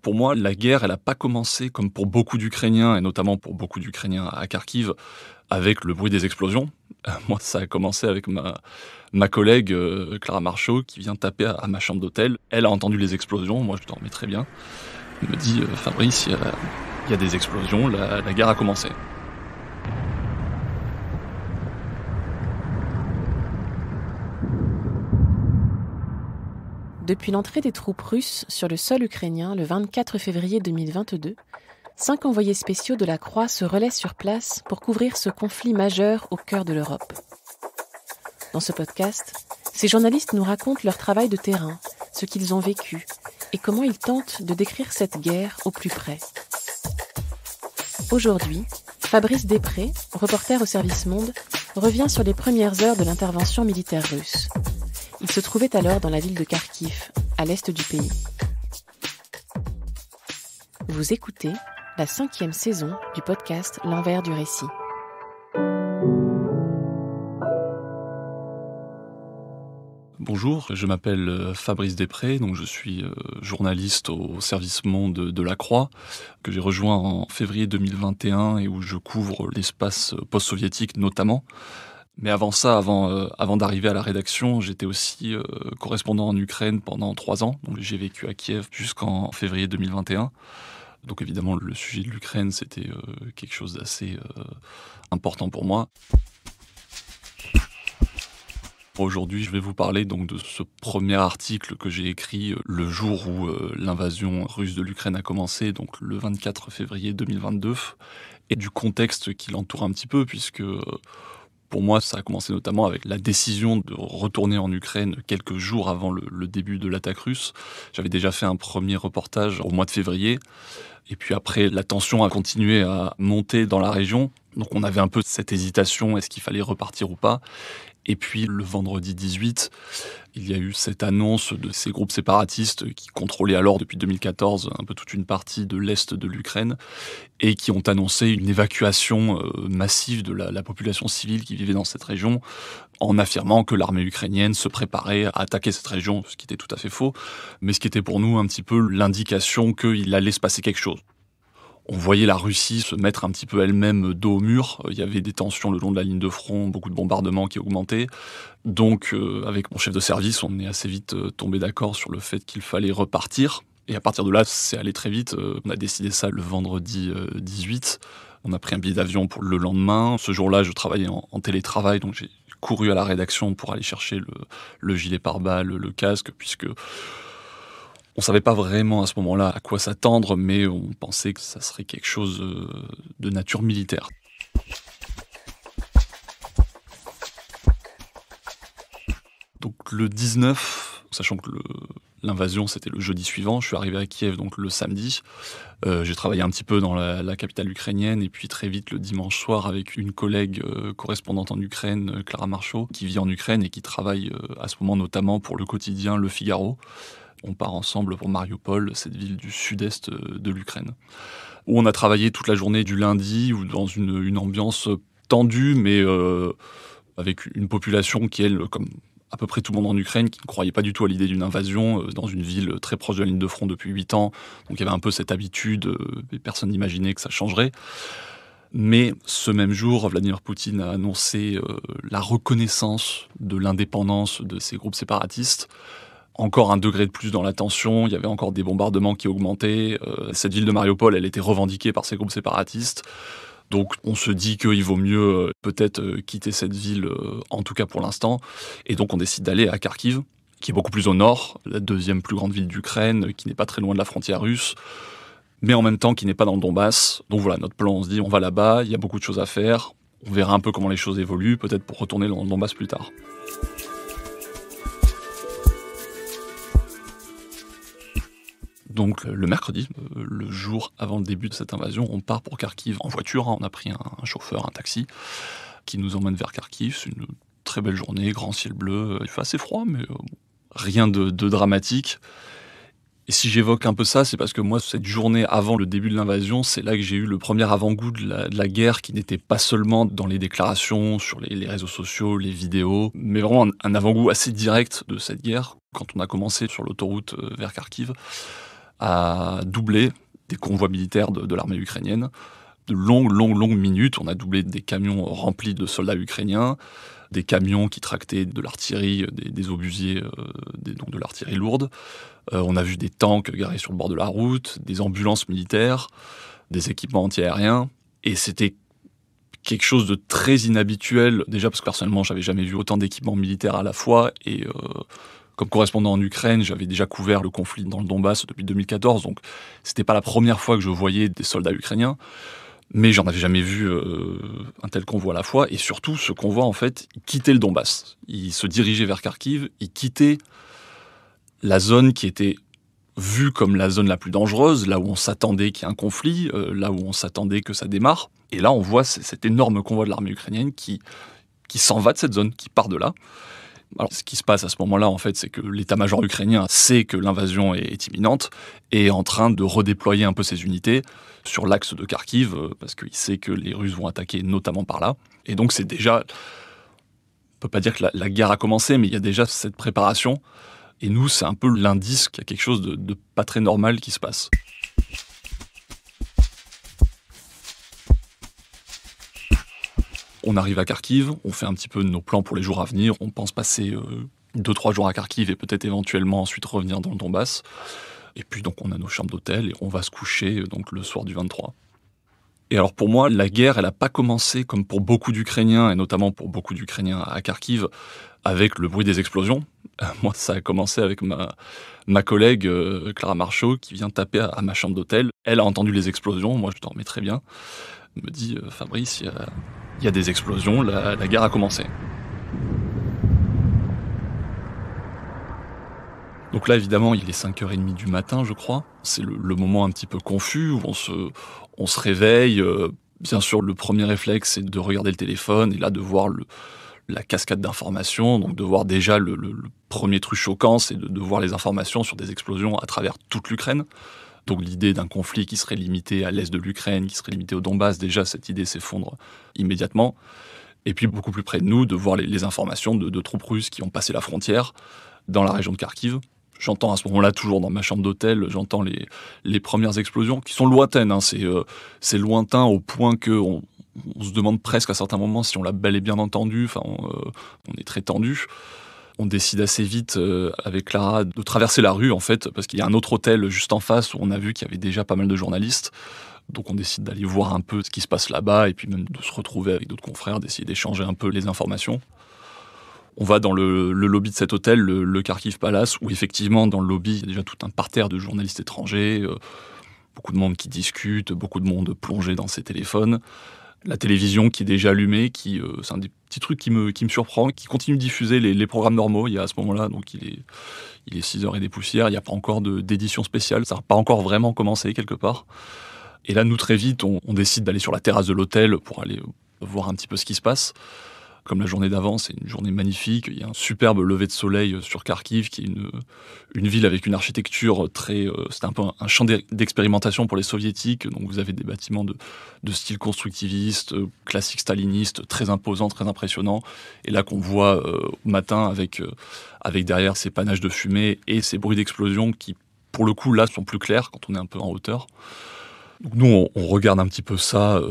Pour moi, la guerre, elle n'a pas commencé comme pour beaucoup d'Ukrainiens, et notamment pour beaucoup d'Ukrainiens à Kharkiv, avec le bruit des explosions. Moi, ça a commencé avec ma collègue Clara Marchot, qui vient taper à ma chambre d'hôtel. Elle a entendu les explosions, moi je dormais très bien. Elle me dit Fabrice, il y a des explosions, la guerre a commencé. Depuis l'entrée des troupes russes sur le sol ukrainien le 24 février 2022, 5 envoyés spéciaux de la Croix se relaient sur place pour couvrir ce conflit majeur au cœur de l'Europe. Dans ce podcast, ces journalistes nous racontent leur travail de terrain, ce qu'ils ont vécu et comment ils tentent de décrire cette guerre au plus près. Aujourd'hui, Fabrice Després, reporter au Service Monde, revient sur les premières heures de l'intervention militaire russe. Il se trouvait alors dans la ville de Kharkiv, à l'est du pays. Vous écoutez la 5e saison du podcast L'envers du récit. Bonjour, je m'appelle Fabrice Després, donc je suis journaliste au Service Monde de la Croix, que j'ai rejoint en février 2021 et où je couvre l'espace post-soviétique notamment. Mais avant ça, avant d'arriver à la rédaction, j'étais aussi correspondant en Ukraine pendant 3 ans. Donc j'ai vécu à Kiev jusqu'en février 2021. Donc évidemment, le sujet de l'Ukraine, c'était quelque chose d'assez important pour moi. Aujourd'hui, je vais vous parler donc de ce premier article que j'ai écrit le jour où l'invasion russe de l'Ukraine a commencé, donc le 24 février 2022, et du contexte qui l'entoure un petit peu, puisque pour moi, ça a commencé notamment avec la décision de retourner en Ukraine quelques jours avant le début de l'attaque russe. J'avais déjà fait un premier reportage au mois de février, et puis après, la tension a continué à monter dans la région, donc on avait un peu cette hésitation, est-ce qu'il fallait repartir ou pas ? Et puis le vendredi 18, il y a eu cette annonce de ces groupes séparatistes qui contrôlaient alors depuis 2014 un peu toute une partie de l'est de l'Ukraine et qui ont annoncé une évacuation massive de la population civile qui vivait dans cette région en affirmant que l'armée ukrainienne se préparait à attaquer cette région, ce qui était tout à fait faux, mais ce qui était pour nous un petit peu l'indication qu'il allait se passer quelque chose. On voyait la Russie se mettre un petit peu elle-même dos au mur. Il y avait des tensions le long de la ligne de front, beaucoup de bombardements qui augmentaient. Donc, avec mon chef de service, on est assez vite tombé d'accord sur le fait qu'il fallait repartir. Et à partir de là, c'est allé très vite. On a décidé ça le vendredi 18. On a pris un billet d'avion pour le lendemain. Ce jour-là, je travaillais en télétravail, donc j'ai couru à la rédaction pour aller chercher le gilet pare-balles, le casque, puisque on savait pas vraiment à ce moment-là à quoi s'attendre, mais on pensait que ça serait quelque chose de nature militaire. Donc le 19, sachant que l'invasion c'était le jeudi suivant, je suis arrivé à Kiev donc le samedi. J'ai travaillé un petit peu dans la capitale ukrainienne et puis très vite le dimanche soir avec une collègue correspondante en Ukraine, Clara Marchot, qui vit en Ukraine et qui travaille à ce moment notamment pour le quotidien Le Figaro. On part ensemble pour Mariupol, cette ville du sud-est de l'Ukraine, où on a travaillé toute la journée du lundi, ou dans une ambiance tendue, mais avec une population qui, elle, comme à peu près tout le monde en Ukraine, qui ne croyait pas du tout à l'idée d'une invasion, dans une ville très proche de la ligne de front depuis 8 ans. Donc il y avait un peu cette habitude, et personne n'imaginait que ça changerait. Mais ce même jour, Vladimir Poutine a annoncé la reconnaissance de l'indépendance de ces groupes séparatistes. Encore un degré de plus dans la tension, il y avait encore des bombardements qui augmentaient. Cette ville de Mariupol, elle était revendiquée par ces groupes séparatistes. Donc on se dit qu'il vaut mieux peut-être quitter cette ville, en tout cas pour l'instant. Et donc on décide d'aller à Kharkiv, qui est beaucoup plus au nord, la 2e plus grande ville d'Ukraine, qui n'est pas très loin de la frontière russe, mais en même temps qui n'est pas dans le Donbass. Donc voilà, notre plan, on se dit on va là-bas, il y a beaucoup de choses à faire. On verra un peu comment les choses évoluent, peut-être pour retourner dans le Donbass plus tard. Donc le mercredi, le jour avant le début de cette invasion, on part pour Kharkiv en voiture. On a pris un chauffeur, un taxi, qui nous emmène vers Kharkiv. C'est une très belle journée, grand ciel bleu. Il fait assez froid, mais rien de dramatique. Et si j'évoque un peu ça, c'est parce que moi, cette journée avant le début de l'invasion, c'est là que j'ai eu le premier avant-goût de la guerre, qui n'était pas seulement dans les déclarations, sur les réseaux sociaux, les vidéos, mais vraiment un avant-goût assez direct de cette guerre. Quand on a commencé sur l'autoroute vers Kharkiv, à doubler des convois militaires de l'armée ukrainienne. De longues minutes, on a doublé des camions remplis de soldats ukrainiens, des camions qui tractaient de l'artillerie, des obusiers, donc de l'artillerie lourde. On a vu des tanks garés sur le bord de la route, des ambulances militaires, des équipements antiaériens. Et c'était quelque chose de très inhabituel, déjà parce que personnellement, j'avais jamais vu autant d'équipements militaires à la fois. Et comme correspondant en Ukraine, j'avais déjà couvert le conflit dans le Donbass depuis 2014, donc c'était pas la première fois que je voyais des soldats ukrainiens. Mais j'en avais jamais vu un tel convoi à la fois. Et surtout, ce convoi, en fait, il quittait le Donbass. Il se dirigeait vers Kharkiv, il quittait la zone qui était vue comme la zone la plus dangereuse, là où on s'attendait qu'il y ait un conflit, là où on s'attendait que ça démarre. Et là, on voit cet énorme convoi de l'armée ukrainienne qui s'en va de cette zone, qui part de là. Alors, ce qui se passe à ce moment-là, en fait, c'est que l'état-major ukrainien sait que l'invasion est imminente et est en train de redéployer un peu ses unités sur l'axe de Kharkiv, parce qu'il sait que les Russes vont attaquer notamment par là. Et donc, c'est déjà... On peut pas dire que la guerre a commencé, mais il y a déjà cette préparation. Et nous, c'est un peu l'indice qu'il y a quelque chose de pas très normal qui se passe. On arrive à Kharkiv, on fait un petit peu nos plans pour les jours à venir. On pense passer 2-3 jours à Kharkiv et peut-être éventuellement ensuite revenir dans le Donbass. Et puis donc on a nos chambres d'hôtel et on va se coucher donc le soir du 23. Et alors pour moi, la guerre, elle n'a pas commencé comme pour beaucoup d'Ukrainiens, et notamment pour beaucoup d'Ukrainiens à Kharkiv, avec le bruit des explosions. Moi, ça a commencé avec ma collègue Clara Marchaud qui vient taper à ma chambre d'hôtel. Elle a entendu les explosions, moi je dormais très bien. Elle me dit « Fabrice, il y a des explosions, la guerre a commencé ». Donc là, évidemment, il est 5h30 du matin, je crois. C'est le moment un petit peu confus où on se réveille. Bien sûr, le premier réflexe, c'est de regarder le téléphone et là, de voir la cascade d'informations. Donc de voir déjà le premier truc choquant, c'est de voir les informations sur des explosions à travers toute l'Ukraine. Donc l'idée d'un conflit qui serait limité à l'est de l'Ukraine, qui serait limité au Donbass, déjà, cette idée s'effondre immédiatement. Et puis, beaucoup plus près de nous, de voir les informations de troupes russes qui ont passé la frontière dans la région de Kharkiv. J'entends à ce moment-là, toujours dans ma chambre d'hôtel, j'entends les premières explosions qui sont lointaines. Hein. C'est lointain au point qu'on se demande presque à certains moments si on l'a bel et bien entendu. Enfin, on est très tendu. On décide assez vite avec Clara de traverser la rue, en fait, parce qu'il y a un autre hôtel juste en face où on a vu qu'il y avait déjà pas mal de journalistes. Donc on décide d'aller voir un peu ce qui se passe là-bas et puis même de se retrouver avec d'autres confrères, d'essayer d'échanger un peu les informations. On va dans le lobby de cet hôtel, le Kharkiv Palace, où effectivement, dans le lobby, il y a déjà tout un parterre de journalistes étrangers, beaucoup de monde qui discute, beaucoup de monde plongé dans ses téléphones. La télévision qui est déjà allumée, c'est un des petits trucs qui me surprend, qui continue de diffuser les programmes normaux. Il y a à ce moment-là, donc il est 6h et des poussières, il n'y a pas encore d'édition spéciale, ça n'a pas encore vraiment commencé quelque part. Et là, nous, très vite, on décide d'aller sur la terrasse de l'hôtel pour aller voir un petit peu ce qui se passe. Comme la journée d'avant, c'est une journée magnifique. Il y a un superbe lever de soleil sur Kharkiv, qui est une ville avec une architecture très... c'est un peu un champ d'expérimentation pour les soviétiques. Donc vous avez des bâtiments de style constructiviste, classique staliniste, très imposants, très impressionnants. Et là qu'on voit au matin avec derrière ces panaches de fumée et ces bruits d'explosion qui, pour le coup, là, sont plus clairs quand on est un peu en hauteur. Donc nous, on regarde un petit peu ça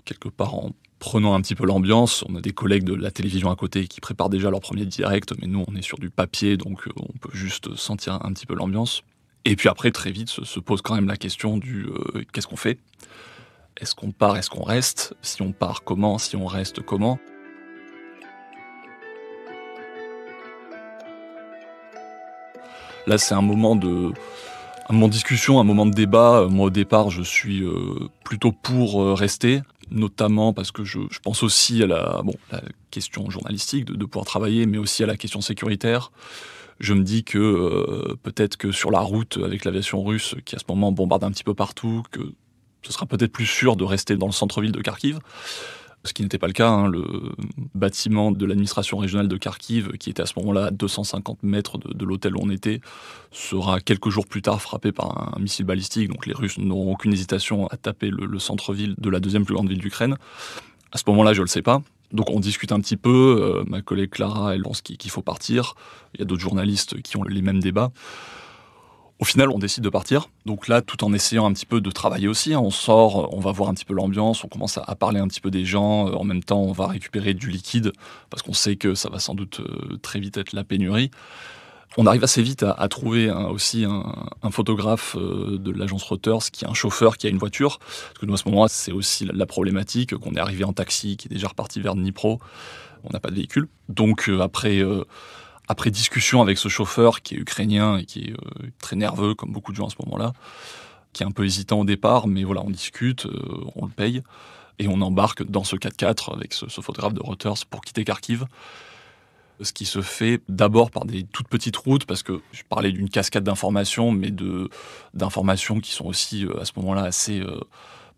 quelque part en prenant un petit peu l'ambiance. On a des collègues de la télévision à côté qui préparent déjà leur premier direct, mais nous, on est sur du papier, donc on peut juste sentir un petit peu l'ambiance. Et puis après, très vite, se pose quand même la question du qu'est-ce qu'on fait ? Est-ce qu'on part ? Est-ce qu'on reste ? Si on part, comment ? Si on reste, comment ? Là, c'est un moment de discussion, un moment de débat. Moi, au départ, je suis plutôt pour rester, notamment parce que je pense aussi à la question journalistique, de pouvoir travailler, mais aussi à la question sécuritaire. Je me dis que peut-être que sur la route, avec l'aviation russe, qui à ce moment bombarde un petit peu partout, que ce sera peut-être plus sûr de rester dans le centre-ville de Kharkiv. Ce qui n'était pas le cas, hein. Le bâtiment de l'administration régionale de Kharkiv, qui était à ce moment-là à 250 mètres de l'hôtel où on était, sera quelques jours plus tard frappé par un missile balistique. Donc les Russes n'auront aucune hésitation à taper le centre-ville de la deuxième plus grande ville d'Ukraine. À ce moment-là, je ne le sais pas. Donc on discute un petit peu. Ma collègue Clara, elle pense qu'il faut partir. Il y a d'autres journalistes qui ont les mêmes débats. Au final, on décide de partir. Donc là, tout en essayant un petit peu de travailler aussi, hein, on sort, on va voir un petit peu l'ambiance, on commence à parler un petit peu des gens. En même temps, on va récupérer du liquide parce qu'on sait que ça va sans doute très vite être la pénurie. On arrive assez vite à trouver aussi un photographe de l'agence Reuters qui est un chauffeur qui a une voiture. Parce que nous, à ce moment-là, c'est aussi la problématique qu'on est arrivé en taxi, qui est déjà reparti vers Dnipro. On n'a pas de véhicule. Donc après discussion avec ce chauffeur qui est ukrainien et qui est très nerveux, comme beaucoup de gens à ce moment-là, qui est un peu hésitant au départ, mais voilà, on discute, on le paye, et on embarque dans ce 4x4 avec ce photographe de Reuters pour quitter Kharkiv. Ce qui se fait d'abord par des toutes petites routes, parce que je parlais d'une cascade d'informations, mais d'informations qui sont aussi à ce moment-là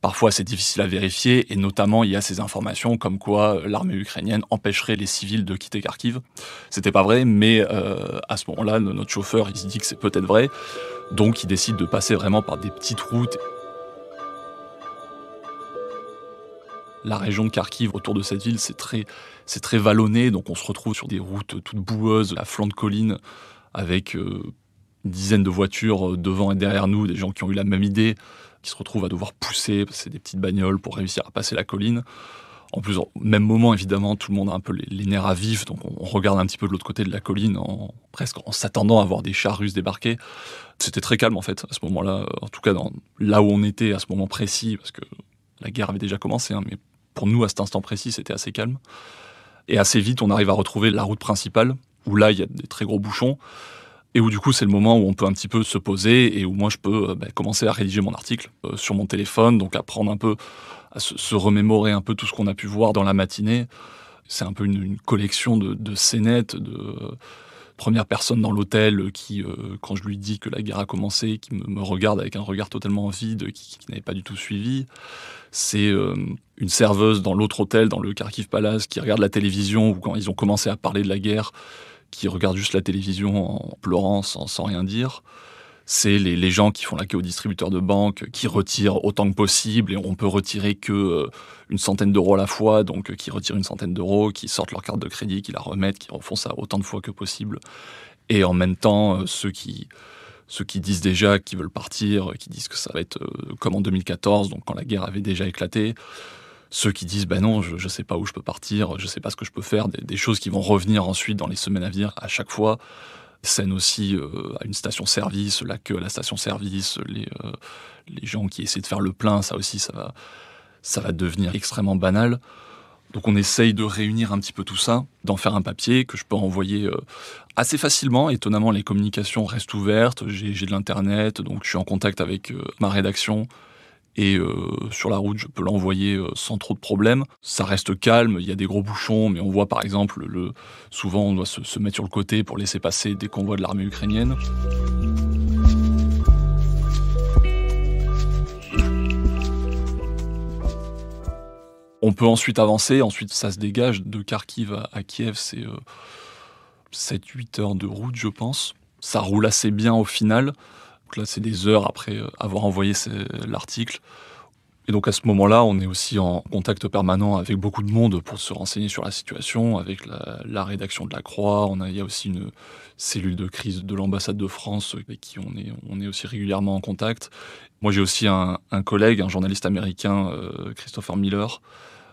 parfois assez difficiles à vérifier, et notamment il y a ces informations comme quoi l'armée ukrainienne empêcherait les civils de quitter Kharkiv. C'était pas vrai, mais à ce moment-là, notre chauffeur il se dit que c'est peut-être vrai, donc il décide de passer vraiment par des petites routes. La région de Kharkiv, autour de cette ville, c'est très vallonné, donc on se retrouve sur des routes toutes boueuses, à flanc de colline, avec une dizaine de voitures devant et derrière nous, des gens qui ont eu la même idée, qui se retrouvent à devoir pousser, c'est des petites bagnoles pour réussir à passer la colline. En plus, au même moment, évidemment, tout le monde a un peu les nerfs à vif, donc on regarde un petit peu de l'autre côté de la colline, presque en s'attendant à voir des chars russes débarquer. C'était très calme, en fait, à ce moment-là, en tout cas là où on était à ce moment précis, parce que la guerre avait déjà commencé, hein, mais pour nous, à cet instant précis, c'était assez calme. Et assez vite, on arrive à retrouver la route principale, où là, il y a des très gros bouchons, et où du coup, c'est le moment où on peut un petit peu se poser, et où moi, je peux commencer à rédiger mon article sur mon téléphone, donc apprendre un peu, à se remémorer un peu tout ce qu'on a pu voir dans la matinée. C'est un peu une collection de scénettes, de première personne dans l'hôtel qui, quand je lui dis que la guerre a commencé, qui me regarde avec un regard totalement vide, qui n'avait pas du tout suivi. C'est une serveuse dans l'autre hôtel, dans le Kharkiv Palace, qui regarde la télévision, ou quand ils ont commencé à parler de la guerre, qui regarde juste la télévision en pleurant, sans rien dire. C'est les gens qui font la queue au distributeur de banque, qui retirent autant que possible, et on peut retirer que une centaine d'euros à la fois, donc qui retirent une centaine d'euros, qui sortent leur carte de crédit, qui la remettent, qui refont ça autant de fois que possible. Et en même temps, ceux qui disent déjà qu'ils veulent partir, qui disent que ça va être comme en 2014, donc quand la guerre avait déjà éclaté. Ceux qui disent non, je sais pas où je peux partir, je sais pas ce que je peux faire, des choses qui vont revenir ensuite dans les semaines à venir à chaque fois. Scène aussi à une station-service, la queue à la station-service, les gens qui essaient de faire le plein, ça aussi, ça va devenir extrêmement banal. Donc on essaye de réunir un petit peu tout ça, d'en faire un papier que je peux envoyer assez facilement. Étonnamment, les communications restent ouvertes, j'ai de l'internet, donc je suis en contact avec ma rédaction. Et sur la route, je peux l'envoyer sans trop de problèmes. Ça reste calme, il y a des gros bouchons, mais on voit par exemple, souvent on doit se mettre sur le côté pour laisser passer des convois de l'armée ukrainienne. On peut ensuite avancer, ensuite ça se dégage de Kharkiv à Kiev, c'est 7-8 heures de route, je pense. Ça roule assez bien au final. Donc là, c'est des heures après avoir envoyé l'article. Et donc à ce moment-là, on est aussi en contact permanent avec beaucoup de monde pour se renseigner sur la situation, avec la rédaction de La Croix. Il y a aussi une cellule de crise de l'ambassade de France avec qui on est aussi régulièrement en contact. Moi, j'ai aussi un collègue, un journaliste américain, Christopher Miller,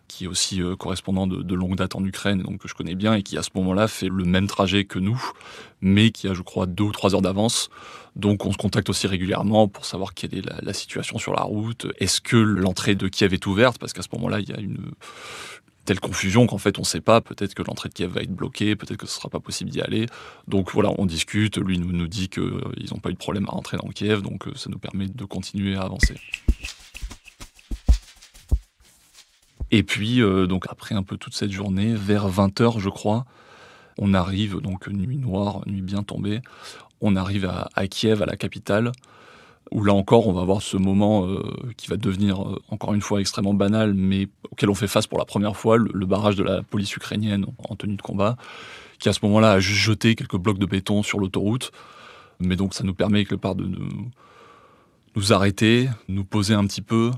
qui est aussi correspondant de longue date en Ukraine, donc que je connais bien, et qui à ce moment-là fait le même trajet que nous, mais qui a, je crois, 2 ou 3 heures d'avance. Donc on se contacte aussi régulièrement pour savoir quelle est la situation sur la route. Est-ce que l'entrée de Kiev est ouverte? Parce qu'à ce moment-là, il y a une telle confusion qu'en fait on ne sait pas. Peut-être que l'entrée de Kiev va être bloquée, peut-être que ce ne sera pas possible d'y aller. Donc voilà, on discute, lui nous dit qu'ils n'ont pas eu de problème à rentrer dans Kiev, donc ça nous permet de continuer à avancer. Et puis, donc après un peu toute cette journée, vers 20h, je crois, on arrive, donc nuit noire, nuit bien tombée, on arrive à Kiev, à la capitale, où là encore, on va avoir ce moment qui va devenir, encore une fois, extrêmement banal, mais auquel on fait face pour la première fois, le barrage de la police ukrainienne en tenue de combat, qui à ce moment-là a juste jeté quelques blocs de béton sur l'autoroute. Mais donc ça nous permet quelque part de nous arrêter, nous poser un petit peu.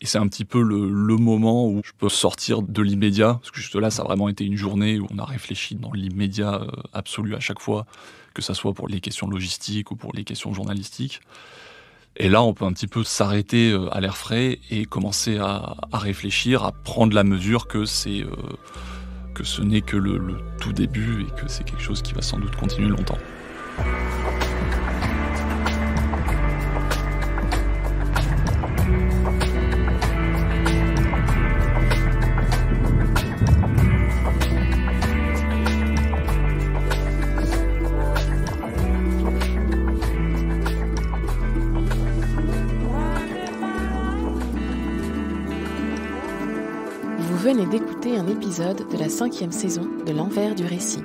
Et c'est un petit peu le moment où je peux sortir de l'immédiat, parce que juste là, ça a vraiment été une journée où on a réfléchi dans l'immédiat absolu à chaque fois que ça soit pour les questions logistiques ou pour les questions journalistiques. Et là, on peut un petit peu s'arrêter à l'air frais et commencer à réfléchir, à prendre la mesure que que ce n'est que le tout début et que c'est quelque chose qui va sans doute continuer longtemps. Vous venez d'écouter un épisode de la 5e saison de L'Envers du récit.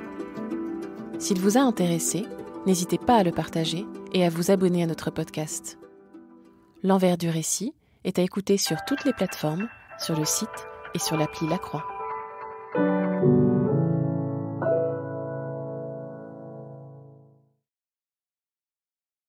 S'il vous a intéressé, n'hésitez pas à le partager et à vous abonner à notre podcast. L'Envers du récit est à écouter sur toutes les plateformes, sur le site et sur l'appli La Croix.